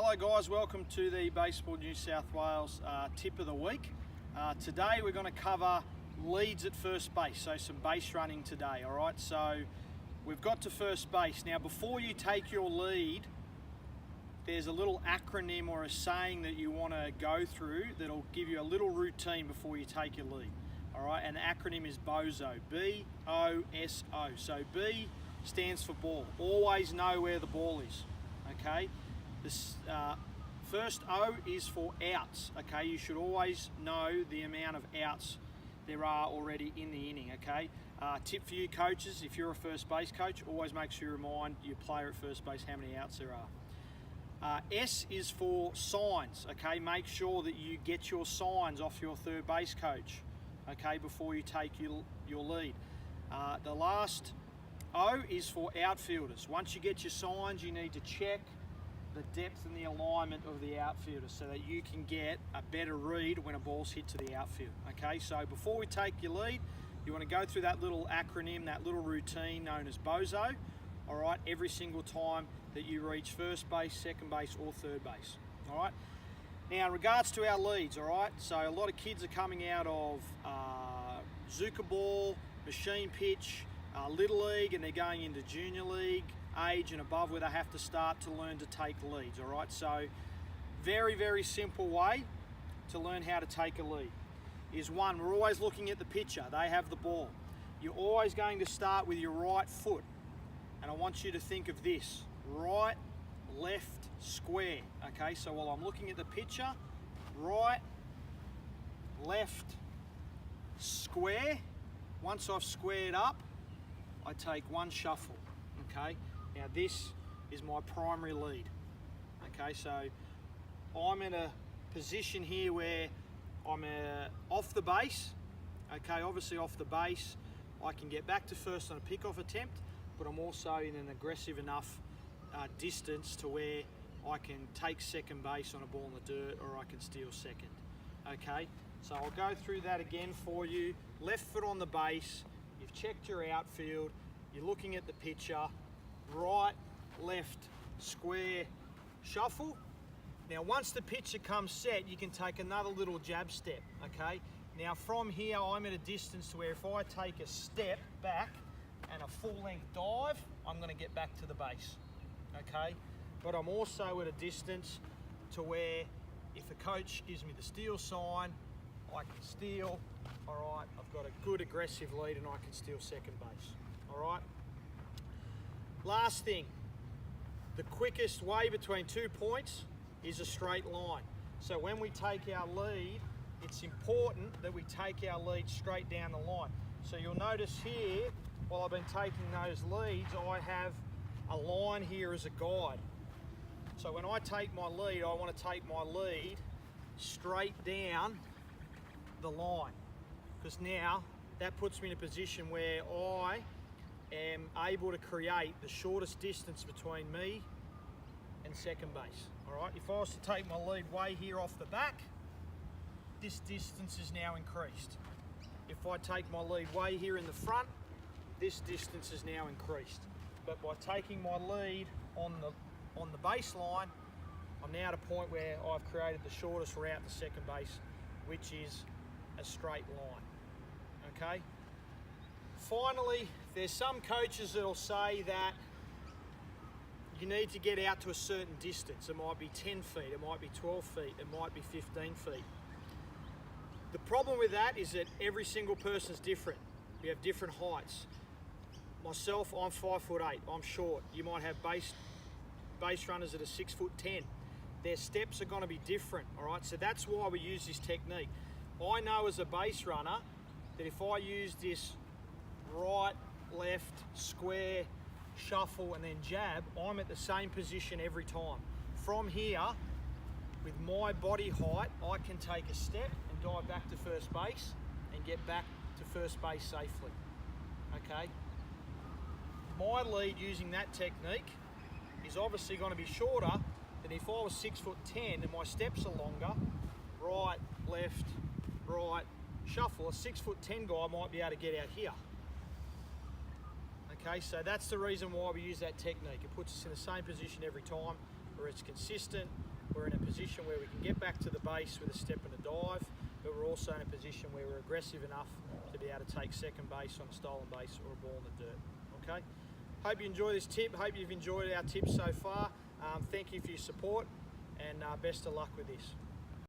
Hello guys, welcome to the Baseball New South Wales tip of the week. Today we're going to cover leads at first base, so some base running today, alright? So we've got to first base. Now before you take your lead, there's a little acronym or a saying that you want to go through that'll give you a little routine before you take your lead. Alright, and the acronym is BOSO, B-O-S-O. So B stands for ball. Always know where the ball is, okay? This first O is for outs, okay? You should always know the amount of outs there are already in the inning, okay? Tip for you coaches, if you're a first base coach, always make sure you remind your player at first base how many outs there are. S is for signs, okay? Make sure that you get your signs off your third base coach, okay, before you take your lead. The last O is for outfielders. Once you get your signs, you need to check the depth and the alignment of the outfielder so that you can get a better read when a ball's hit to the outfield. Okay, so before we take your lead, you want to go through that little acronym, that little routine known as BOSO, all right, every single time that you reach first base, second base, or third base, all right? Now, in regards to our leads, all right, so a lot of kids are coming out of Zuka ball, machine pitch, Little League, and they're going into Junior League age and above where they have to start to learn to take leads, all right? So very, very simple way to learn how to take a lead is one, we're always looking at the pitcher. They have the ball. You're always going to start with your right foot. And I want you to think of this, right, left, square, okay? So while I'm looking at the pitcher, right, left, square. Once I've squared up, I take one shuffle, okay? Now this is my primary lead, okay? So I'm in a position here where I'm off the base, okay? Obviously off the base, I can get back to first on a pickoff attempt, but I'm also in an aggressive enough distance to where I can take second base on a ball in the dirt or I can steal second, okay? So I'll go through that again for you. Left foot on the base, you've checked your outfield, you're looking at the pitcher, right, left, square, shuffle. Now once the pitcher comes set, you can take another little jab step, okay? Now from here, I'm at a distance to where if I take a step back and a full length dive, I'm gonna get back to the base, okay? But I'm also at a distance to where if a coach gives me the steal sign, I can steal, all right? I've got a good aggressive lead and I can steal second base, all right? Last thing, the quickest way between 2 points is a straight line. So when we take our lead, it's important that we take our lead straight down the line. So you'll notice here, while I've been taking those leads, I have a line here as a guide. So when I take my lead, I want to take my lead straight down the line, because now that puts me in a position where I am able to create the shortest distance between me and second base, all right? If I was to take my lead way here off the back, this distance is now increased. If I take my lead way here in the front, this distance is now increased. But by taking my lead on the baseline, I'm now at a point where I've created the shortest route to second base, which is a straight line, okay? Finally, there's some coaches that'll say that you need to get out to a certain distance. It might be 10 feet, it might be 12 feet, it might be 15 feet. The problem with that is that every single person's different. We have different heights. Myself, I'm 5'8", I'm short. You might have base runners that are 6'10". Their steps are gonna be different, all right? So that's why we use this technique. I know as a base runner that if I use this right, left, square, shuffle, and then jab, I'm at the same position every time. From here, with my body height, I can take a step and dive back to first base and get back to first base safely, okay? My lead using that technique is obviously going to be shorter than if I was 6'10" and my steps are longer, right, left, right, shuffle. A 6'10" guy might be able to get out here. Okay, so that's the reason why we use that technique. It puts us in the same position every time. where it's consistent, we're in a position where we can get back to the base with a step and a dive, but we're also in a position where we're aggressive enough to be able to take second base on a stolen base or a ball in the dirt. Okay? Hope you enjoy this tip. Hope you've enjoyed our tips so far. Thank you for your support, and best of luck with this.